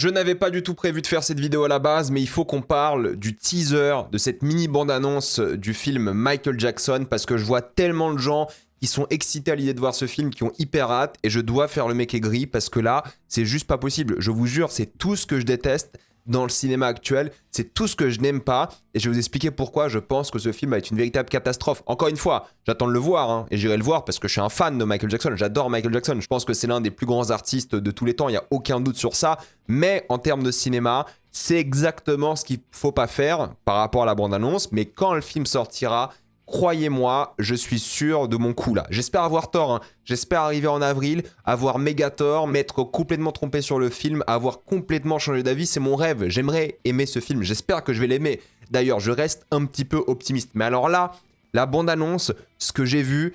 Je n'avais pas du tout prévu de faire cette vidéo à la base, mais il faut qu'on parle du teaser, de cette mini bande-annonce du film Michael Jackson, parce que je vois tellement de gens qui sont excités à l'idée de voir ce film, qui ont hyper hâte, et je dois faire le mec aigri, parce que là, c'est juste pas possible. Je vous jure, c'est tout ce que je déteste dans le cinéma actuel, c'est tout ce que je n'aime pas, et je vais vous expliquer pourquoi je pense que ce film va être une véritable catastrophe. Encore une fois, j'attends de le voir, hein, et j'irai le voir parce que je suis un fan de Michael Jackson, j'adore Michael Jackson, je pense que c'est l'un des plus grands artistes de tous les temps, il n'y a aucun doute sur ça, mais en termes de cinéma, c'est exactement ce qu'il ne faut pas faire par rapport à la bande-annonce, mais quand le film sortira, croyez-moi, je suis sûr de mon coup là. J'espère avoir tort, hein. J'espère arriver en avril, avoir méga tort, m'être complètement trompé sur le film, avoir complètement changé d'avis, c'est mon rêve. J'aimerais aimer ce film, j'espère que je vais l'aimer. D'ailleurs, je reste un petit peu optimiste. Mais alors là, la bande-annonce, ce que j'ai vu,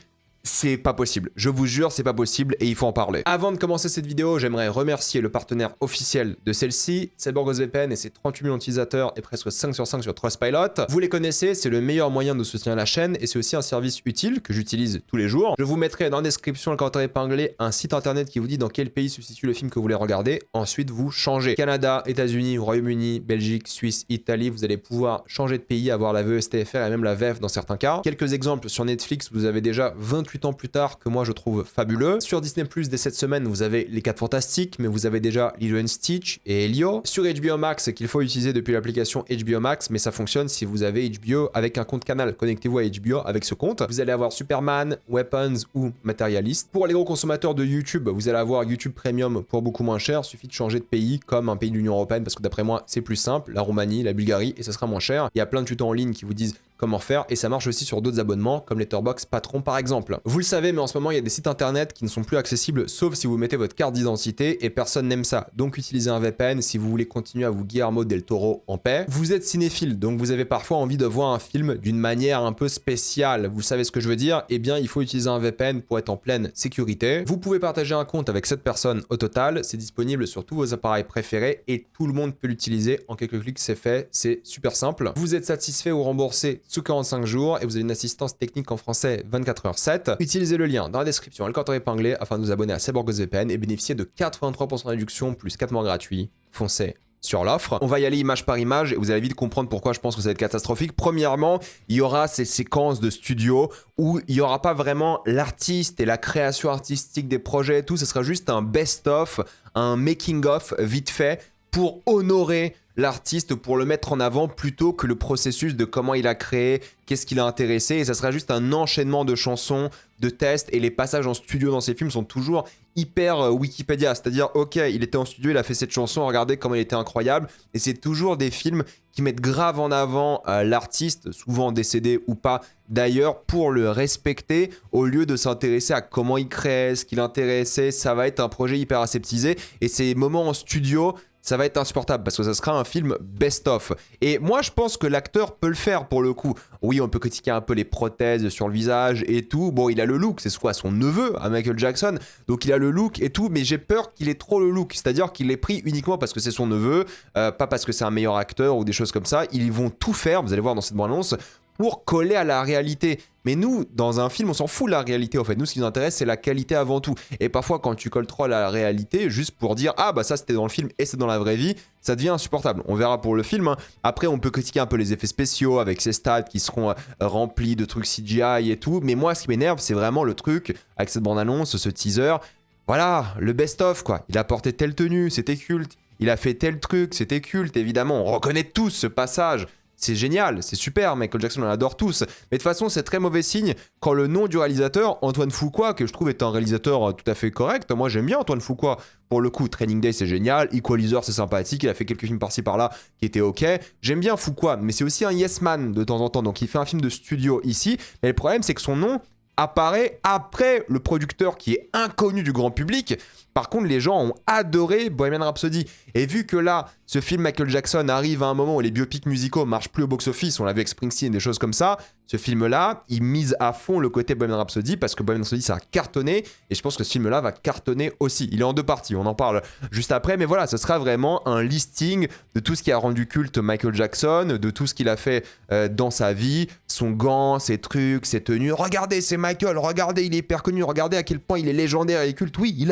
c'est pas possible. Je vous jure, c'est pas possible et il faut en parler. Avant de commencer cette vidéo, j'aimerais remercier le partenaire officiel de celle-ci, c'est BorgosVPN et ses 38 millions d'utilisateurs et presque 5 sur 5 sur Trustpilot. Vous les connaissez, c'est le meilleur moyen de soutenir la chaîne et c'est aussi un service utile que j'utilise tous les jours. Je vous mettrai dans la description, le commentaire épinglé, un site internet qui vous dit dans quel pays se situe le film que vous voulez regarder. Ensuite, vous changez. Canada, États-Unis, Royaume-Uni, Belgique, Suisse, Italie, vous allez pouvoir changer de pays, avoir la VESTFR et même la VEF dans certains cas. Quelques exemples sur Netflix, vous avez déjà 28 ans plus tard que moi je trouve fabuleux. Sur Disney+, dès cette semaine, vous avez Les 4 Fantastiques, mais vous avez déjà Lilo and Stitch et Elio. Sur HBO Max, qu'il faut utiliser depuis l'application HBO Max, mais ça fonctionne si vous avez HBO avec un compte Canal. Connectez-vous à HBO avec ce compte. Vous allez avoir Superman, Weapons ou Materialist. Pour les gros consommateurs de YouTube, vous allez avoir YouTube Premium pour beaucoup moins cher. Suffit de changer de pays, comme un pays de l'Union Européenne, parce que d'après moi, c'est plus simple. La Roumanie, la Bulgarie, et ça sera moins cher. Il y a plein de tutos en ligne qui vous disent comment faire et ça marche aussi sur d'autres abonnements comme Letterboxd Patron par exemple. Vous le savez, mais en ce moment il y a des sites internet qui ne sont plus accessibles sauf si vous mettez votre carte d'identité et personne n'aime ça. Donc utilisez un VPN si vous voulez continuer à vous Guillermo del Toro en paix. Vous êtes cinéphile donc vous avez parfois envie de voir un film d'une manière un peu spéciale. Vous savez ce que je veux dire? Eh bien il faut utiliser un VPN pour être en pleine sécurité. Vous pouvez partager un compte avec 7 personnes au total. C'est disponible sur tous vos appareils préférés et tout le monde peut l'utiliser. En quelques clics c'est fait, c'est super simple. Vous êtes satisfait ou remboursé sous 45 jours et vous avez une assistance technique en français 24h7. Utilisez le lien dans la description et le commentaire épinglé afin de vous abonner à BorgosVPN et bénéficier de 83% de réduction plus 4 mois gratuits. Foncez sur l'offre. On va y aller image par image et vous allez vite comprendre pourquoi je pense que ça va être catastrophique. Premièrement, il y aura ces séquences de studio où il n'y aura pas vraiment l'artiste et la création artistique des projets et tout. Ce sera juste un best-of, un making-of vite fait pour honorer l'artiste, pour le mettre en avant plutôt que le processus de comment il a créé, qu'est-ce qu'il a intéressé. Et ça sera juste un enchaînement de chansons, de tests. Et les passages en studio dans ces films sont toujours hyper Wikipédia. C'est-à-dire, ok, il était en studio, il a fait cette chanson, regardez comment elle était incroyable. Et c'est toujours des films qui mettent grave en avant l'artiste, souvent décédé ou pas d'ailleurs, pour le respecter au lieu de s'intéresser à comment il crée, ce qu'il intéressait. Ça va être un projet hyper aseptisé. Et ces moments en studio, ça va être insupportable parce que ça sera un film best-of. Et moi, je pense que l'acteur peut le faire pour le coup. Oui, on peut critiquer un peu les prothèses sur le visage et tout. Bon, il a le look, c'est soit son neveu à Michael Jackson, donc il a le look et tout, mais j'ai peur qu'il ait trop le look. C'est-à-dire qu'il l'ait pris uniquement parce que c'est son neveu, pas parce que c'est un meilleur acteur ou des choses comme ça. Ils vont tout faire, vous allez voir dans cette bande-annonce, pour coller à la réalité. Mais nous, dans un film, on s'en fout de la réalité en fait. Nous, ce qui nous intéresse, c'est la qualité avant tout. Et parfois, quand tu colles trop à la réalité, juste pour dire « Ah, bah ça, c'était dans le film et c'est dans la vraie vie », ça devient insupportable. On verra pour le film. Hein. Après, on peut critiquer un peu les effets spéciaux avec ces stats qui seront remplis de trucs CGI et tout. Mais moi, ce qui m'énerve, c'est vraiment le truc avec cette bande-annonce, ce teaser. Voilà, le best-of, quoi. Il a porté telle tenue, c'était culte. Il a fait tel truc, c'était culte, évidemment. On reconnaît tous ce passage. C'est génial, c'est super, Michael Jackson, on l'adore tous. Mais de toute façon, c'est très mauvais signe quand le nom du réalisateur, Antoine Fuqua, que je trouve est un réalisateur tout à fait correct. Moi, j'aime bien Antoine Fuqua. Pour le coup, Training Day, c'est génial. Equalizer, c'est sympathique. Il a fait quelques films par-ci par-là qui étaient ok. J'aime bien Fuqua, mais c'est aussi un yes man de temps en temps. Donc, il fait un film de studio ici. Mais le problème, c'est que son nom apparaît après le producteur qui est inconnu du grand public. Par contre, les gens ont adoré Bohemian Rhapsody. Et vu que là, ce film Michael Jackson arrive à un moment où les biopics musicaux marchent plus au box-office, on l'a vu avec Springsteen, des choses comme ça, ce film-là, il mise à fond le côté Bohemian Rhapsody parce que Bohemian Rhapsody, ça a cartonné. Et je pense que ce film-là va cartonner aussi. Il est en 2 parties, on en parle juste après. Mais voilà, ce sera vraiment un listing de tout ce qui a rendu culte Michael Jackson, de tout ce qu'il a fait dans sa vie, son gant, ses trucs, ses tenues. Regardez, c'est Michael, regardez, il est hyper connu, regardez à quel point il est légendaire et culte. Oui, il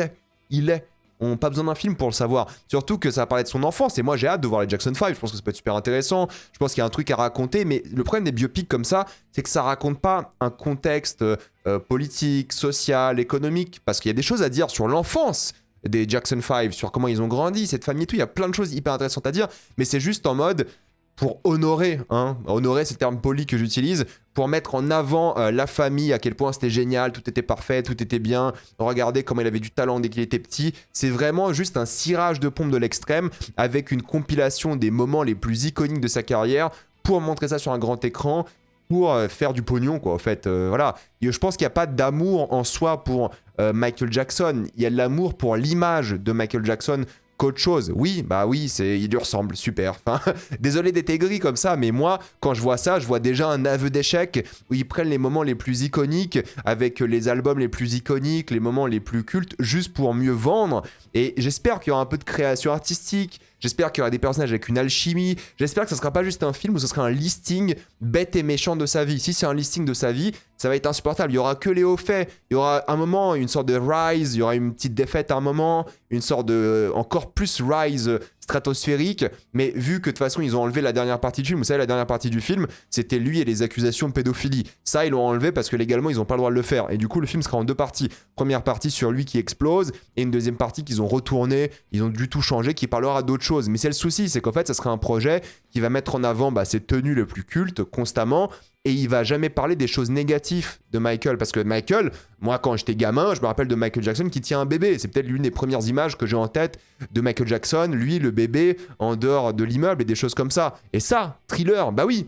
est. On n'a pas besoin d'un film pour le savoir. Surtout que ça va parler de son enfance. Et moi, j'ai hâte de voir les Jackson 5. Je pense que ça peut être super intéressant. Je pense qu'il y a un truc à raconter. Mais le problème des biopics comme ça, c'est que ça raconte pas un contexte politique, social, économique. Parce qu'il y a des choses à dire sur l'enfance des Jackson 5, sur comment ils ont grandi, cette famille et tout. Il y a plein de choses hyper intéressantes à dire. Mais c'est juste en mode pour honorer, honorer c'est le terme poli que j'utilise, pour mettre en avant la famille, à quel point c'était génial, tout était parfait, tout était bien, regardez comment il avait du talent dès qu'il était petit. C'est vraiment juste un cirage de pompe de l'extrême avec une compilation des moments les plus iconiques de sa carrière pour montrer ça sur un grand écran, pour faire du pognon, quoi, en fait. Voilà. Et je pense qu'il n'y a pas d'amour en soi pour Michael Jackson. Il y a de l'amour pour l'image de Michael Jackson qu'autre chose. Oui, bah oui, il lui ressemble, super. Enfin, désolé d'être aigri comme ça, mais moi, quand je vois ça, je vois déjà un aveu d'échec où ils prennent les moments les plus iconiques, avec les albums les plus iconiques, les moments les plus cultes, juste pour mieux vendre. Et j'espère qu'il y aura un peu de création artistique, j'espère qu'il y aura des personnages avec une alchimie, j'espère que ce ne sera pas juste un film où ce sera un listing bête et méchant de sa vie. Si c'est un listing de sa vie, ça va être insupportable. Il y aura que les hauts faits. Il y aura un moment, une sorte de rise, il y aura une petite défaite à un moment, une sorte de encore plus rise stratosphérique. Mais vu que de toute façon, ils ont enlevé la dernière partie du film, vous savez, la dernière partie du film, c'était lui et les accusations de pédophilie. Ça, ils l'ont enlevé parce que légalement, ils n'ont pas le droit de le faire. Et du coup, le film sera en deux parties. Première partie sur lui qui explose et une deuxième partie qu'ils ont retourné, ils ont du tout changé, qui parlera d'autres choses. Mais c'est le souci, c'est qu'en fait, ça sera un projet qui va mettre en avant ses tenues les plus cultes constamment. Et il va jamais parler des choses négatives de Michael. Parce que Michael, moi quand j'étais gamin, je me rappelle de Michael Jackson qui tient un bébé. C'est peut-être l'une des premières images que j'ai en tête de Michael Jackson, lui, le bébé, en dehors de l'immeuble et des choses comme ça. Et ça, Thriller, bah oui,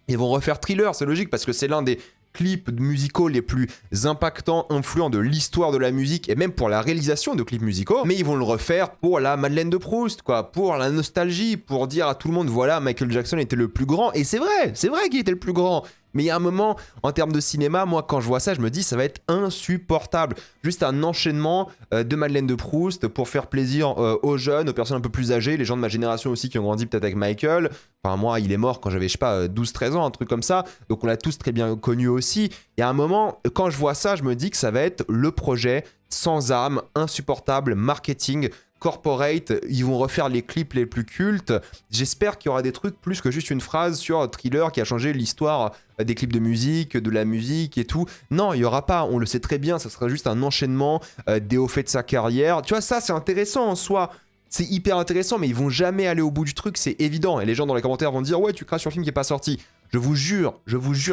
ils vont refaire Thriller, c'est logique, parce que c'est l'un des clips musicaux les plus impactants, influents de l'histoire de la musique et même pour la réalisation de clips musicaux. Mais ils vont le refaire pour la Madeleine de Proust, quoi, pour la nostalgie, pour dire à tout le monde, voilà, Michael Jackson était le plus grand. Et c'est vrai qu'il était le plus grand. Mais il y a un moment, en termes de cinéma, moi, quand je vois ça, je me dis, ça va être insupportable. Juste un enchaînement de Madeleine de Proust pour faire plaisir aux jeunes, aux personnes un peu plus âgées, les gens de ma génération aussi qui ont grandi peut-être avec Michael. Enfin, moi, il est mort quand j'avais, je sais pas, 12-13 ans, un truc comme ça. Donc, on l'a tous très bien connu aussi. Et à un moment, quand je vois ça, je me dis que ça va être le projet sans âme, insupportable, marketing, corporate, ils vont refaire les clips les plus cultes. J'espère qu'il y aura des trucs plus que juste une phrase sur Thriller qui a changé l'histoire des clips de musique, de la musique et tout. Non, il y aura pas, on le sait très bien, ça sera juste un enchaînement des hauts faits de sa carrière. Tu vois, ça c'est intéressant en soi. C'est hyper intéressant, mais ils vont jamais aller au bout du truc, c'est évident. Et les gens dans les commentaires vont dire « Ouais, tu crashes sur un film qui est pas sorti ». Je vous jure,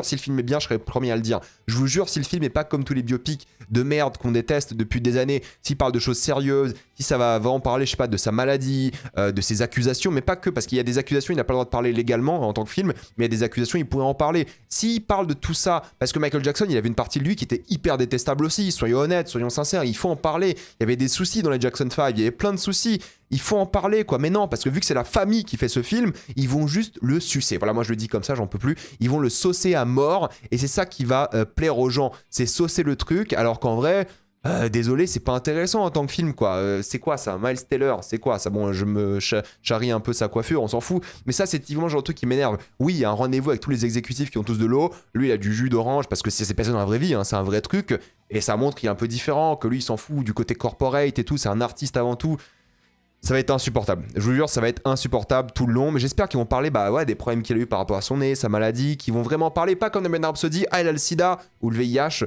si le film est bien, je serai le premier à le dire. Je vous jure, si le film est pas comme tous les biopics de merde qu'on déteste depuis des années, s'il parle de choses sérieuses, si ça va vraiment parler, je sais pas, de sa maladie, de ses accusations, mais pas que, parce qu'il y a des accusations, il n'a pas le droit de parler légalement en tant que film, mais il y a des accusations, il pourrait en parler. S'il parle de tout ça, parce que Michael Jackson, il avait une partie de lui qui était hyper détestable aussi, soyons honnêtes, soyons sincères, il faut en parler. Il y avait des soucis dans les Jackson 5, il y avait plein de soucis. Il faut en parler, quoi. Mais non, parce que vu que c'est la famille qui fait ce film, ils vont juste le sucer. Voilà, moi je le dis comme ça, j'en peux plus. Ils vont le saucer à mort, et c'est ça qui va plaire aux gens. C'est saucer le truc, alors qu'en vrai, désolé, c'est pas intéressant en tant que film, quoi. C'est quoi ça, Miles Teller, c'est quoi ça? Bon, je me charrie un peu sa coiffure, on s'en fout. Mais ça, c'est typiquement le genre de truc qui m'énerve. Oui, il y a un rendez-vous avec tous les exécutifs qui ont tous de l'eau. Lui, il a du jus d'orange, parce que c'est passé dans la vraie vie, hein, c'est un vrai truc. Et ça montre qu'il est un peu différent, que lui, il s'en fout du côté corporate et tout, c'est un artiste avant tout. Ça va être insupportable. Je vous jure, ça va être insupportable tout le long. Mais j'espère qu'ils vont parler des problèmes qu'il a eu par rapport à son nez, sa maladie, qu'ils vont vraiment parler, pas comme dans Bohemian Rhapsody, il a le sida ou le VIH.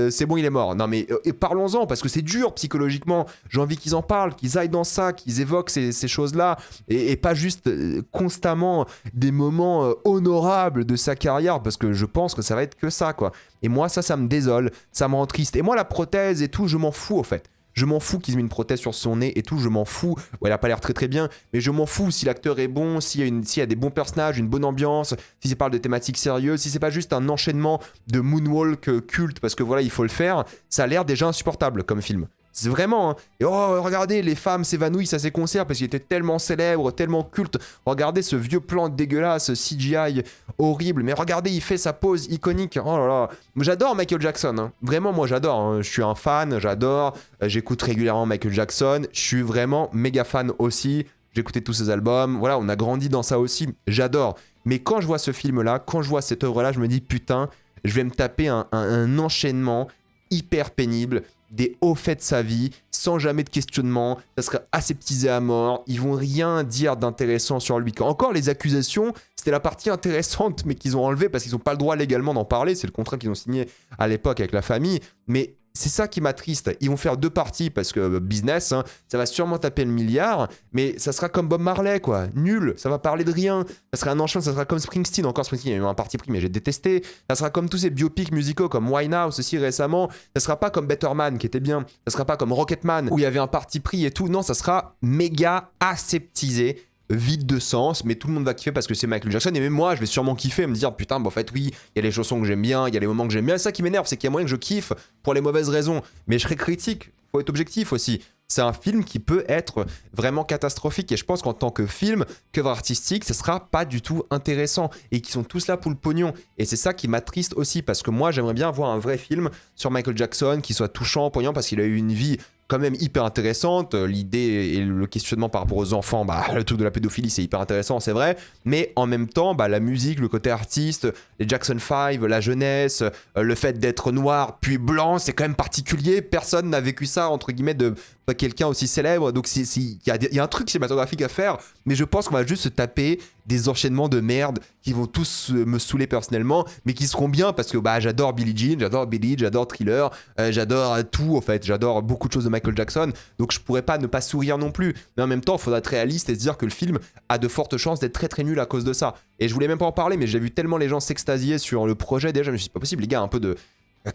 C'est bon, il est mort. Non mais parlons-en, parce que c'est dur psychologiquement. J'ai envie qu'ils en parlent, qu'ils aillent dans ça, qu'ils évoquent ces choses-là, et pas juste constamment des moments honorables de sa carrière, parce que je pense que ça va être que ça, quoi. Et moi, ça me désole, ça me rend triste. Et moi, la prothèse et tout, je m'en fous, au fait. Je m'en fous qu'ils aient mis une prothèse sur son nez et tout, je m'en fous. Ouais, elle a pas l'air très très bien, mais je m'en fous si l'acteur est bon, s'il y a des bons personnages, une bonne ambiance, si ça parle de thématiques sérieuses, si c'est pas juste un enchaînement de moonwalk culte parce que voilà, il faut le faire, ça a l'air déjà insupportable comme film. C'est vraiment, hein. Et oh, regardez, les femmes s'évanouissent à ses concerts parce qu'il était tellement célèbre, tellement culte. Regardez ce vieux plan dégueulasse, CGI horrible. Mais regardez, il fait sa pose iconique. Oh là là. J'adore Michael Jackson, hein. Vraiment, moi j'adore, hein. Je suis un fan, j'adore. J'écoute régulièrement Michael Jackson. Je suis vraiment méga fan aussi. J'ai écouté tous ses albums. Voilà, on a grandi dans ça aussi. J'adore. Mais quand je vois ce film-là, quand je vois cette œuvre-là, je me dis putain, je vais me taper un enchaînement hyper pénible, des hauts faits de sa vie, sans jamais de questionnement, ça sera aseptisé à mort, ils vont rien dire d'intéressant sur lui. Encore les accusations, c'était la partie intéressante, mais qu'ils ont enlevée parce qu'ils n'ont pas le droit légalement d'en parler, c'est le contrat qu'ils ont signé à l'époque avec la famille, mais c'est ça qui m'attriste. Ils vont faire 2 parties parce que business, hein, ça va sûrement taper le milliard, mais ça sera comme Bob Marley, quoi. Nul, ça va parler de rien. Ça sera un enchaînement, ça sera comme Springsteen. Encore Springsteen, il y a eu un parti pris, mais j'ai détesté. Ça sera comme tous ces biopics musicaux comme Winehouse aussi récemment. Ça sera pas comme Better Man qui était bien. Ça sera pas comme Rocketman où il y avait un parti pris et tout. Non, ça sera méga aseptisé, vide de sens, mais tout le monde va kiffer parce que c'est Michael Jackson, et même moi je vais sûrement kiffer, me dire putain, en fait oui, il y a les chansons que j'aime bien, il y a les moments que j'aime bien, c'est ça qui m'énerve, c'est qu'il y a moyen que je kiffe pour les mauvaises raisons, mais je serai critique, faut être objectif aussi. C'est un film qui peut être vraiment catastrophique, et je pense qu'en tant que film, qu'œuvre artistique, ce sera pas du tout intéressant, et qu'ils sont tous là pour le pognon, et c'est ça qui m'attriste aussi, parce que moi j'aimerais bien voir un vrai film sur Michael Jackson, qui soit touchant, poignant, parce qu'il a eu une vie quand même hyper intéressante, l'idée et le questionnement par rapport aux enfants, le truc de la pédophilie c'est hyper intéressant, c'est vrai, mais en même temps, la musique, le côté artiste, les Jackson 5, la jeunesse, le fait d'être noir puis blanc, c'est quand même particulier, personne n'a vécu ça, entre guillemets, de quelqu'un aussi célèbre, donc il y a un truc cinématographique à faire, mais je pense qu'on va juste se taper des enchaînements de merde qui vont tous me saouler personnellement, mais qui seront bien parce que j'adore Billie Jean, j'adore Billie, j'adore Thriller, j'adore tout en fait, j'adore beaucoup de choses de Michael Jackson, donc je pourrais pas ne pas sourire non plus, mais en même temps il faudra être réaliste et se dire que le film a de fortes chances d'être très très nul à cause de ça, et je voulais même pas en parler, mais j'ai vu tellement les gens s'extasier sur le projet, déjà je me suis dit pas possible les gars, un peu de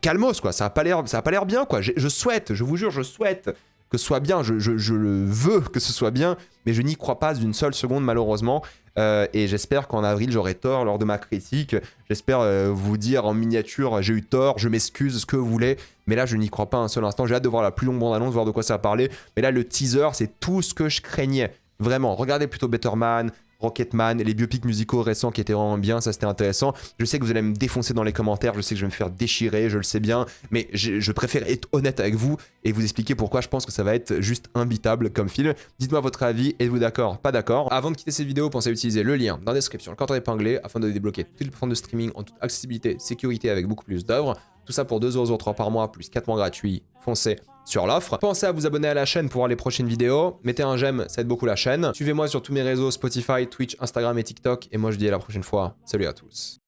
calmos quoi, ça a pas l'air bien quoi, je souhaite, je vous jure, je souhaite que ce soit bien, je le veux que ce soit bien, mais je n'y crois pas d'une seule seconde malheureusement, et j'espère qu'en avril j'aurai tort lors de ma critique, j'espère vous dire en miniature j'ai eu tort, je m'excuse, ce que vous voulez, mais là je n'y crois pas un seul instant, j'ai hâte de voir la plus longue bande-annonce, voir de quoi ça va parler, mais là le teaser c'est tout ce que je craignais, vraiment, regardez plutôt Better Man, Rocketman, les biopics musicaux récents qui étaient vraiment bien, ça c'était intéressant. Je sais que vous allez me défoncer dans les commentaires, je sais que je vais me faire déchirer, je le sais bien, mais je préfère être honnête avec vous et vous expliquer pourquoi je pense que ça va être juste imbitable comme film. Dites-moi votre avis, êtes-vous d'accord, pas d'accord? Avant de quitter cette vidéo, pensez à utiliser le lien dans la description, le cordon épinglé, afin de débloquer toutes les plateformes de streaming en toute accessibilité, sécurité avec beaucoup plus d'œuvres. Tout ça pour 2,03€ par mois, plus 4 mois gratuits. Foncez sur l'offre. Pensez à vous abonner à la chaîne pour voir les prochaines vidéos. Mettez un j'aime, ça aide beaucoup la chaîne. Suivez-moi sur tous mes réseaux, Spotify, Twitch, Instagram et TikTok. Et moi je vous dis à la prochaine fois. Salut à tous.